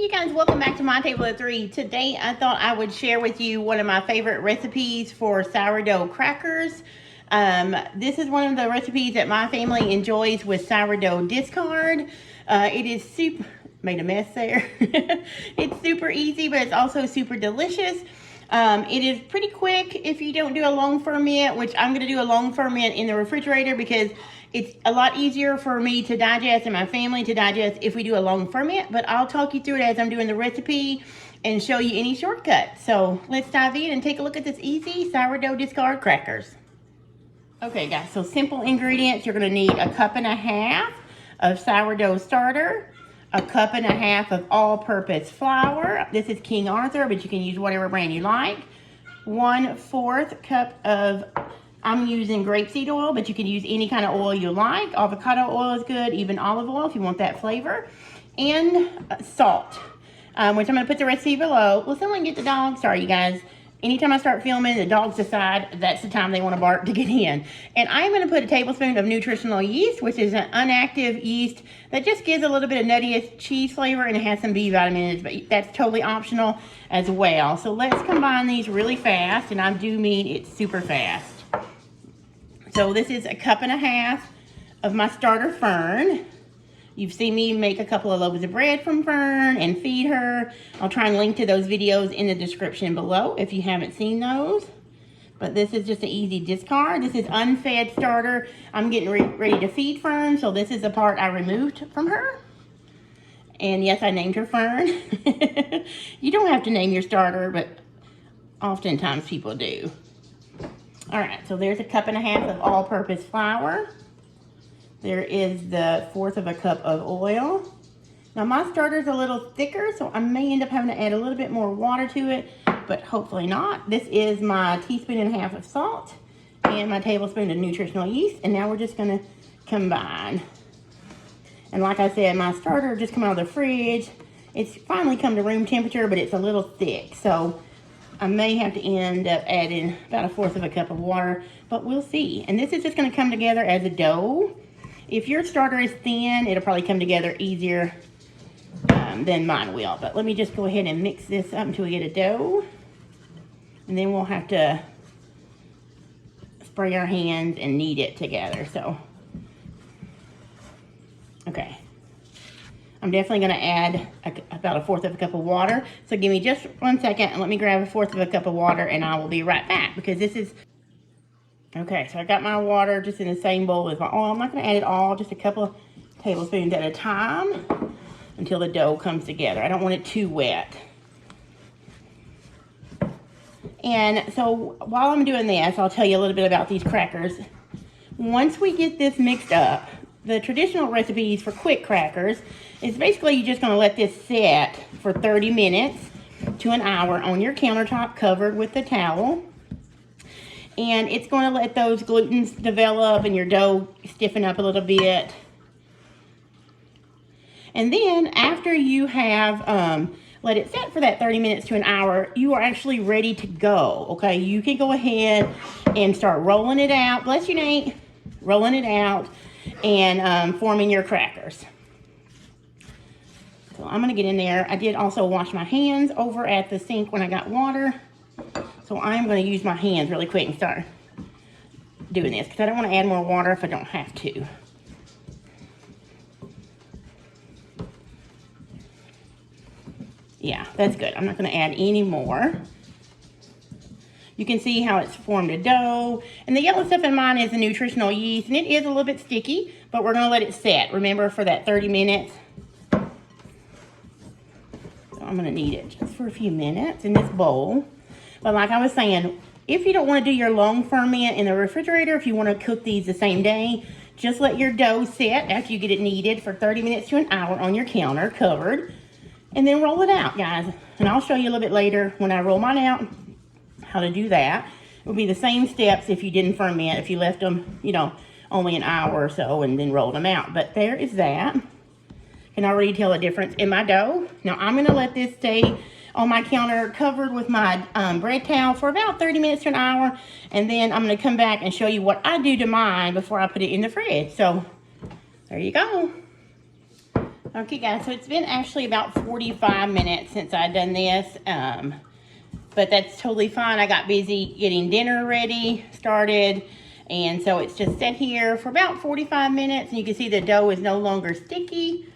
you guys, welcome back to my table of three. Today I thought I would share with you one of my favorite recipes for sourdough crackers. This is one of the recipes that my family enjoys with sourdough discard. It is super, made a mess there. It's super easy, but it's also super delicious. It is pretty quick if you don't do a long ferment, which I'm going to do a long ferment in the refrigerator because it's a lot easier for me to digest and my family to digest if we do a long ferment. But I'll talk you through it as I'm doing the recipe and show you any shortcuts. So let's dive in and take a look at this easy sourdough discard crackers. Okay guys, so simple ingredients. You're going to need a cup and a half of sourdough starter, a cup and a half of all-purpose flour. This is King Arthur, but you can use whatever brand you like. 1/4 cup of, I'm using grapeseed oil, but you can use any kind of oil you like. Avocado oil is good, even olive oil if you want that flavor. And salt, which I'm going to put the recipe below. Will someone get the dog? Sorry, you guys. Anytime I start filming, the dogs decide that's the time they want to bark to get in. And I'm going to put a tablespoon of nutritional yeast, which is an inactive yeast that just gives a little bit of nutty cheese flavor, and it has some B vitamins, but that's totally optional as well. So let's combine these really fast, and I do mean it's super fast. So this is a cup and a half of my starter Fern. You've seen me make a couple of loaves of bread from Fern and feed her. I'll try and link to those videos in the description below if you haven't seen those. But this is just an easy discard. This is unfed starter. I'm getting ready to feed Fern, so this is the part I removed from her. And yes, I named her Fern. You don't have to name your starter, but oftentimes people do. All right, so there's a cup and a half of all-purpose flour. There is the 1/4 cup of oil. Now my starter's a little thicker, so I may end up having to add a little bit more water to it, but hopefully not. This is my 1.5 teaspoons of salt and my tablespoon of nutritional yeast, and now we're just gonna combine. And like I said, my starter just come out of the fridge. It's finally come to room temperature, but it's a little thick, so I may have to end up adding about 1/4 cup of water, but we'll see. And this is just gonna come together as a dough. If your starter is thin, it'll probably come together easier than mine will. But let me just go ahead and mix this up until we get a dough. And then we'll have to spray our hands and knead it together. So, okay. I'm definitely going to add about 1/4 cup of water. So give me just 1 second and let me grab 1/4 cup of water and I will be right back because this is... Okay, so I got my water just in the same bowl as my oil. I'm not going to add it all, just a couple of tablespoons at a time until the dough comes together. I don't want it too wet. And so while I'm doing this, I'll tell you a little bit about these crackers. Once we get this mixed up, the traditional recipes for quick crackers is basically you're just going to let this set for 30 minutes to an hour on your countertop covered with a towel. And it's going to let those glutens develop and your dough stiffen up a little bit. And then after you have let it set for that 30 minutes to an hour, you are actually ready to go, okay? You can go ahead and start rolling it out. Bless you, Nate. Rolling it out and forming your crackers. So I'm going to get in there. I did also wash my hands over at the sink when I got water. So I'm going to use my hands really quick and start doing this because I don't want to add more water if I don't have to. Yeah, that's good. I'm not going to add any more. You can see how it's formed a dough. And the yellow stuff in mine is the nutritional yeast, and it is a little bit sticky, but we're going to let it set, remember, for that 30 minutes. So I'm going to knead it just for a few minutes in this bowl. But like I was saying, if you don't want to do your long ferment in the refrigerator, if you want to cook these the same day, just let your dough set after you get it kneaded for 30 minutes to an hour on your counter covered. And then roll it out, guys. And I'll show you a little bit later when I roll mine out how to do that. It would be the same steps if you didn't ferment, if you left them, you know, only an hour or so and then rolled them out. But there is that. Can already tell the difference in my dough. Now I'm going to let this stay on my counter covered with my bread towel for about 30 minutes to an hour. And then I'm going to come back and show you what I do to mine before I put it in the fridge. So there you go. Okay guys, so it's been actually about 45 minutes since I've done this, but that's totally fine. I got busy getting dinner ready, started, and so it's just set here for about 45 minutes, and you can see the dough is no longer sticky.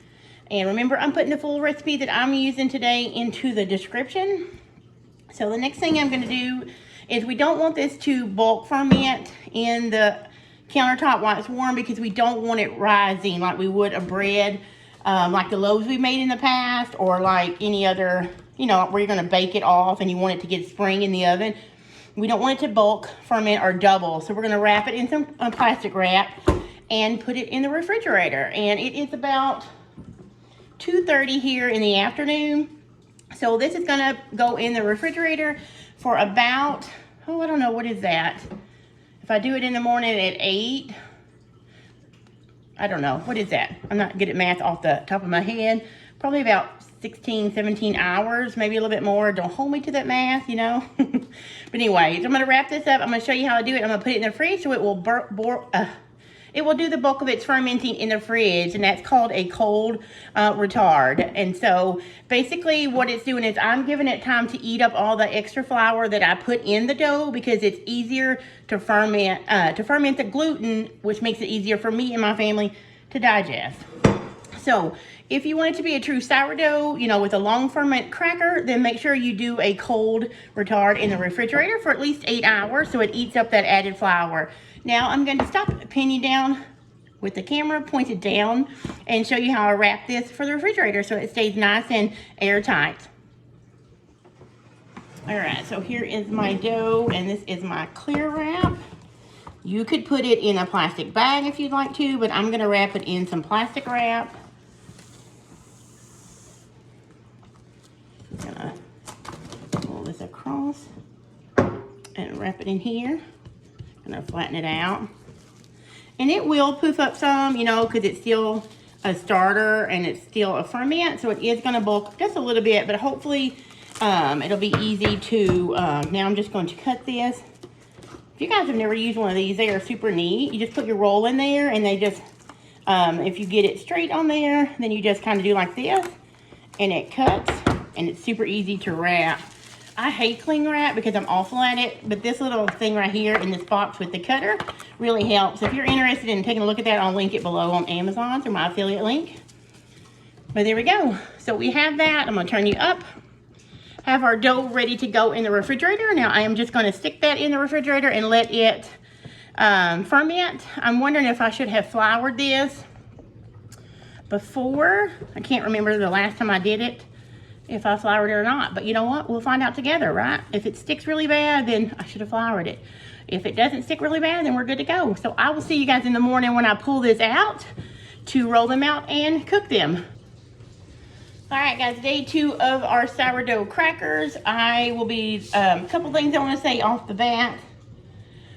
And remember, I'm putting the full recipe that I'm using today into the description. So the next thing I'm going to do is, we don't want this to bulk ferment in the countertop while it's warm, because we don't want it rising like we would a bread, like the loaves we made in the past, or like any other, you know, where you're going to bake it off and you want it to get spring in the oven. We don't want it to bulk ferment or double. So we're going to wrap it in some plastic wrap and put it in the refrigerator. And it is about 2:30 here in the afternoon. So this is gonna go in the refrigerator for about, oh, I don't know, what is that? If I do it in the morning at 8, I don't know, what is that? I'm not good at math off the top of my head. Probably about 16, 17 hours, maybe a little bit more. Don't hold me to that math, you know. But anyway, so I'm gonna wrap this up. I'm gonna show you how to do it. I'm gonna put it in the fridge so it will it will do the bulk of its fermenting in the fridge, and that's called a cold retard. And so basically what it's doing is, I'm giving it time to eat up all the extra flour that I put in the dough, because it's easier to ferment the gluten, which makes it easier for me and my family to digest. So if you want it to be a true sourdough, you know, with a long ferment cracker, then make sure you do a cold retard in the refrigerator for at least 8 hours so it eats up that added flour. Now I'm going to stop, pin you down with the camera pointed down, and show you how I wrap this for the refrigerator so it stays nice and airtight. Alright, so here is my dough, and this is my clear wrap. You could put it in a plastic bag if you'd like to, but I'm going to wrap it in some plastic wrap. I'm going to pull this across and wrap it in here. I'm going to flatten it out. And it will poof up some, you know, because it's still a starter and it's still a ferment. So it is going to bulk just a little bit, but hopefully it'll be easy to, now I'm just going to cut this. If you guys have never used one of these, they are super neat. You just put your roll in there, and they just, if you get it straight on there, then you just kind of do like this, and it cuts, and it's super easy to wrap. I hate cling wrap because I'm awful at it, but this little thing right here in this box with the cutter really helps. If you're interested in taking a look at that, I'll link it below on Amazon through my affiliate link. But there we go. So we have that. I'm going to turn you up. Have our dough ready to go in the refrigerator. Now I am just going to stick that in the refrigerator and let it ferment. I'm wondering if I should have floured this before. I can't remember the last time I did it, if I floured it or not. But you know what? We'll find out together, right? If it sticks really bad, then I should have floured it. If it doesn't stick really bad, then we're good to go. So I will see you guys in the morning when I pull this out to roll them out and cook them. All right, guys, day 2 of our sourdough crackers. I will be, a couple things I want to say off the bat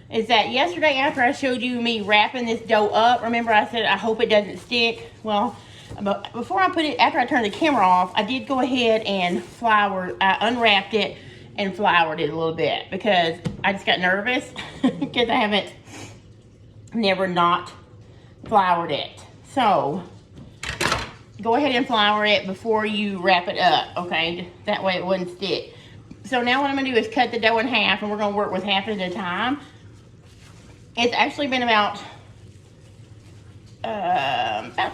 is that yesterday, after I showed you me wrapping this dough up, remember I said I hope it doesn't stick? Well, but before I put it, after I turned the camera off, I did go ahead and I unwrapped it and floured it a little bit, because I just got nervous because I never not floured it. So go ahead and flour it before you wrap it up, okay? That way it wouldn't stick. So now what I'm gonna do is cut the dough in half, and we're gonna work with half at a time. It's actually been about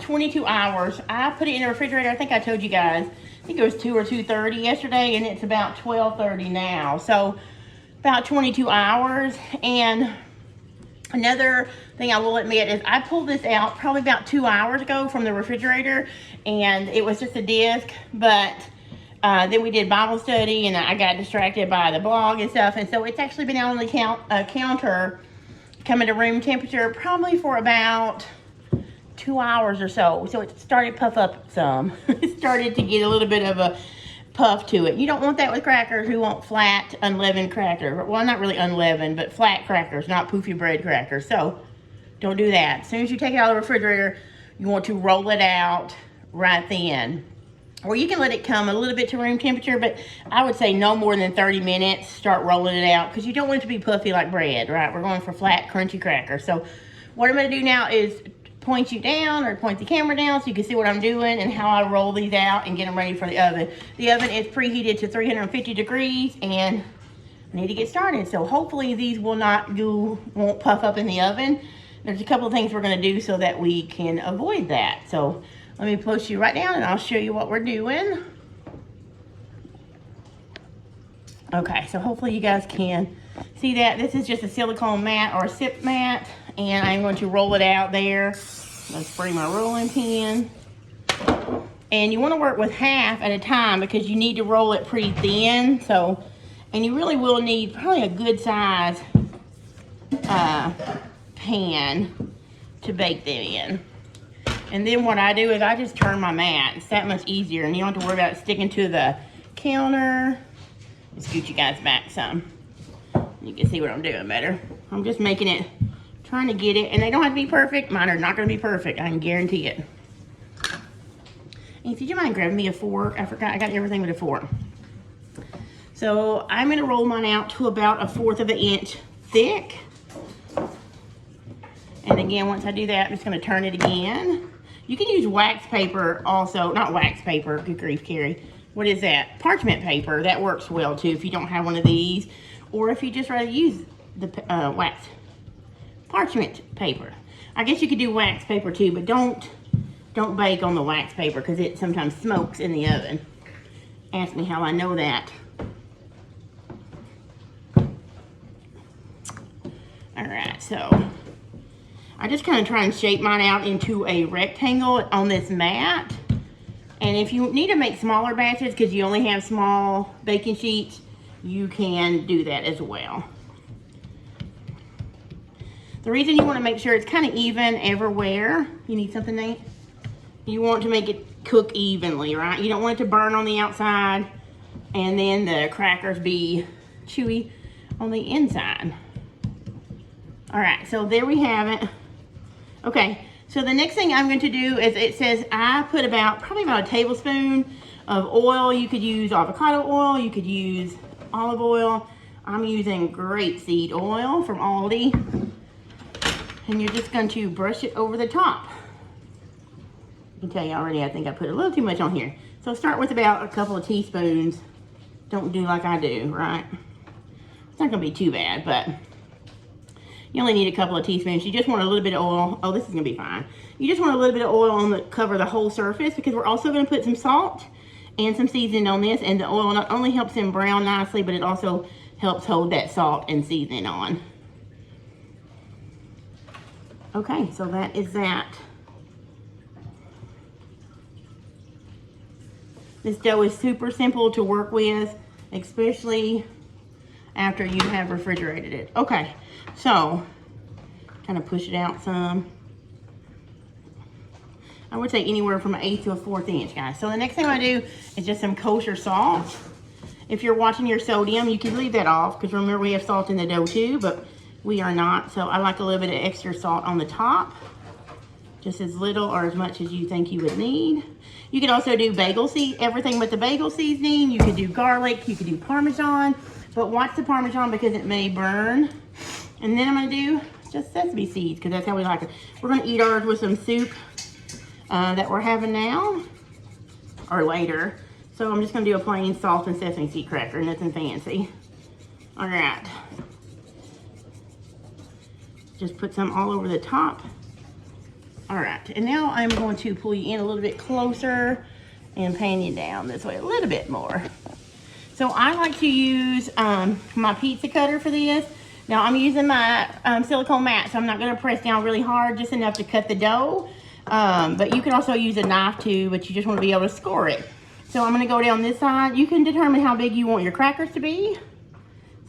22 hours. I put it in the refrigerator. I think I told you guys. I think it was 2 or 2:30 yesterday, and it's about 12:30 now. So about 22 hours. And another thing I will admit is I pulled this out probably about 2 hours ago from the refrigerator, and it was just a disc. But then we did Bible study, and I got distracted by the blog and stuff, and so it's actually been out on the counter, coming to room temperature, probably for about 2 hours or so. So it started to puff up some. It started to get a little bit of a puff to it. You don't want that with crackers. We want flat, unleavened crackers. Well, not really unleavened, but flat crackers, not poofy bread crackers. So don't do that. As soon as you take it out of the refrigerator, you want to roll it out right then. Or you can let it come a little bit to room temperature, but I would say no more than 30 minutes. Start rolling it out, because you don't want it to be puffy like bread, right? We're going for flat, crunchy crackers. So what I'm going to do now is point you down or point the camera down so you can see what I'm doing and how I roll these out and get them ready for the oven. The oven is preheated to 350 degrees and I need to get started. So hopefully these won't puff up in the oven. There's a couple of things we're gonna do so that we can avoid that. So let me push you right down and I'll show you what we're doing. Okay, so hopefully you guys can see that. This is just a silicone mat or a sip mat, and I'm going to roll it out there. Let's bring my rolling pin. And you want to work with half at a time because you need to roll it pretty thin. So, and you really will need probably a good size pan to bake them in. And then what I do is I just turn my mat. It's that much easier, and you don't have to worry about it sticking to the counter. Let's scoot you guys back some. You can see what I'm doing better. I'm just making it, trying to get it, and they don't have to be perfect. Mine are not going to be perfect, I can guarantee it. And if you don't mind grabbing me a fork, I forgot I got everything with a fork. So I'm going to roll mine out to about 1/4 of an inch thick. And again, once I do that, I'm just going to turn it again. You can use wax paper also, not wax paper, good grief, Carrie. What is that? Parchment paper, that works well too if you don't have one of these. Or if you just rather use the wax parchment paper. I guess you could do wax paper too, but don't bake on the wax paper because it sometimes smokes in the oven. Ask me how I know that. All right, so I just kind of try and shape mine out into a rectangle on this mat. And if you need to make smaller batches because you only have small baking sheets, you can do that as well. The reason you want to make sure it's kind of even everywhere, you need something, Nate? You want to make it cook evenly, right? You don't want it to burn on the outside and then the crackers be chewy on the inside. All right, so there we have it. Okay, so the next thing I'm going to do is it says I put probably about a tablespoon of oil. You could use avocado oil, you could use olive oil. I'm using grapeseed oil from Aldi. And you're just going to brush it over the top. I can tell you already, I think I put a little too much on here. So start with about a couple of teaspoons. Don't do like I do, right? It's not going to be too bad, but you only need a couple of teaspoons. You just want a little bit of oil. Oh, this is going to be fine. You just want a little bit of oil on the cover the whole surface because we're also going to put some salt and some seasoning on this. And the oil not only helps them brown nicely, but it also helps hold that salt and seasoning on. Okay, so that is that. This dough is super simple to work with, especially after you have refrigerated it. Okay, so kind of push it out some. I would say anywhere from an 1/8 to a 1/4 inch, guys. So the next thing I do is just some kosher salt. If you're watching your sodium, you can leave that off because remember we have salt in the dough too, but we are not. So I like a little bit of extra salt on the top. Just as little or as much as you think you would need. You could also do everything with the bagel seasoning. You could do garlic, you could do Parmesan, but watch the Parmesan because it may burn. And then I'm gonna do just sesame seeds because that's how we like it. We're gonna eat ours with some soup that we're having now or later. So I'm just gonna do a plain salt and sesame seed cracker, nothing fancy. All right. Just put some all over the top. All right, and now I'm going to pull you in a little bit closer and pan you down this way a little bit more. So I like to use my pizza cutter for this. Now I'm using my silicone mat, so I'm not gonna press down really hard, just enough to cut the dough. But you can also use a knife too, but you just wanna be able to score it. So I'm gonna go down this side. You can determine how big you want your crackers to be.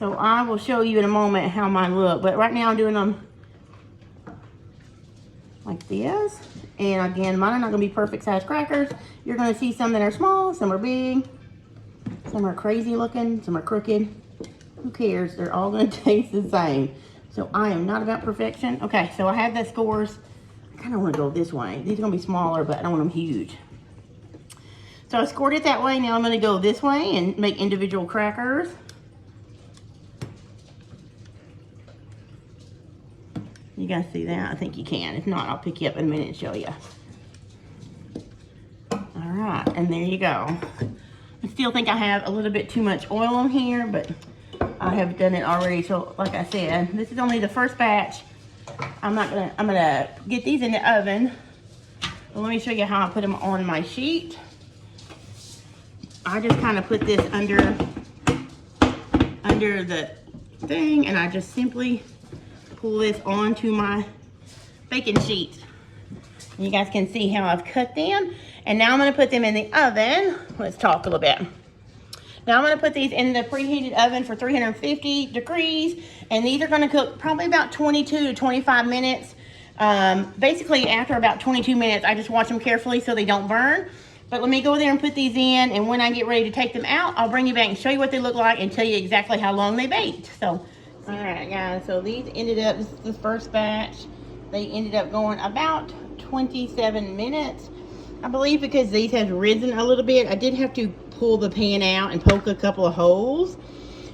So I will show you in a moment how mine look, but right now I'm doing them like this. And again, mine are not gonna be perfect size crackers. You're gonna see some that are small, some are big, some are crazy looking, some are crooked. Who cares? They're all gonna taste the same. So I am not about perfection. Okay, so I have the scores. I kinda wanna go this way. These are gonna be smaller, but I don't want them huge. So I scored it that way. Now I'm gonna go this way and make individual crackers. You guys see that? I think you can. If not, I'll pick you up in a minute and show you. All right, and there you go. I still think I have a little bit too much oil on here, but I have done it already. So like I said, this is only the first batch. I'm gonna get these in the oven. But let me show you how I put them on my sheet. I just kind of put this under the thing, and I just simply pull this onto my baking sheet. You guys can see how I've cut them. And now I'm gonna put them in the oven. Let's talk a little bit. Now I'm gonna put these in the preheated oven for 350 degrees. And these are gonna cook probably about 22 to 25 minutes. Basically after about 22 minutes, I just watch them carefully so they don't burn. But let me go there and put these in. And when I get ready to take them out, I'll bring you back and show you what they look like and tell you exactly how long they baked. So, all right guys, so these ended up, this is the first batch. They ended up going about 27 minutes. I believe because these have risen a little bit, I did have to pull the pan out and poke a couple of holes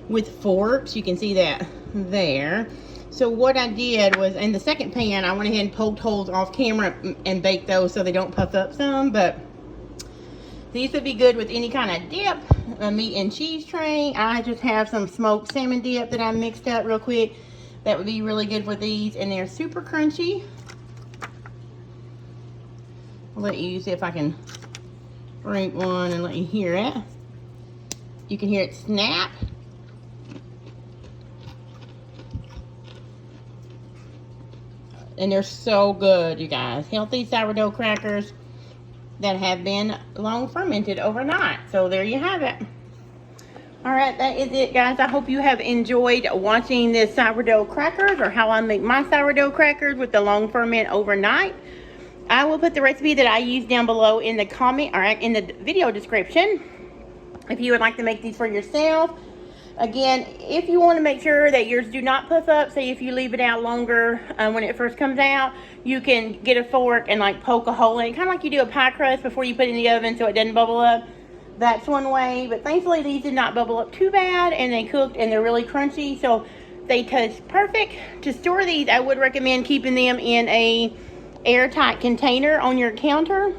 with forks. You can see that there. So what I did was, in the second pan, I went ahead and poked holes off camera and baked those so they don't puff up some. But these would be good with any kind of dip, a meat and cheese tray. I just have some smoked salmon dip that I mixed up real quick. That would be really good with these, and they're super crunchy. I'll let you see if I can break one and let you hear it. You can hear it snap. And they're so good, you guys. Healthy sourdough crackers that have been long fermented overnight. So there you have it. All right, that is it, guys. I hope you have enjoyed watching this sourdough crackers, or how I make my sourdough crackers with the long ferment overnight. I will put the recipe that I use down below in the comment, or in the video description, if you would like to make these for yourself. Again, if you want to make sure that yours do not puff up, say if you leave it out longer when it first comes out, you can get a fork and like poke a hole in it, kind of like you do a pie crust before you put it in the oven so it doesn't bubble up. That's one way, but thankfully these did not bubble up too bad, and they cooked and they're really crunchy, so they taste perfect. To store these, I would recommend keeping them in a airtight container on your counter.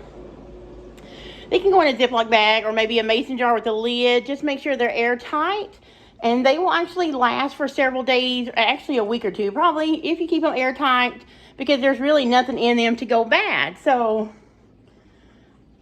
They can go in a Ziploc bag or maybe a mason jar with a lid. Just make sure they're airtight, and they will actually last for several days, actually a week or two probably, if you keep them airtight, because there's really nothing in them to go bad. So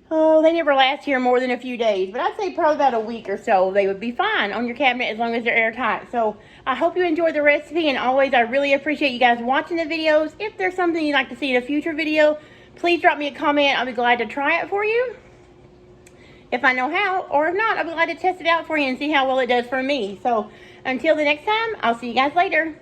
they never last here more than a few days, but I'd say probably about a week or so they would be fine on your cabinet as long as they're airtight. So I hope you enjoyed the recipe, and always I really appreciate you guys watching the videos. If there's something you'd like to see in a future video, please drop me a comment. I'll be glad to try it for you if I know how, or if not, I'll be glad to test it out for you and see how well it does for me. So until the next time, I'll see you guys later.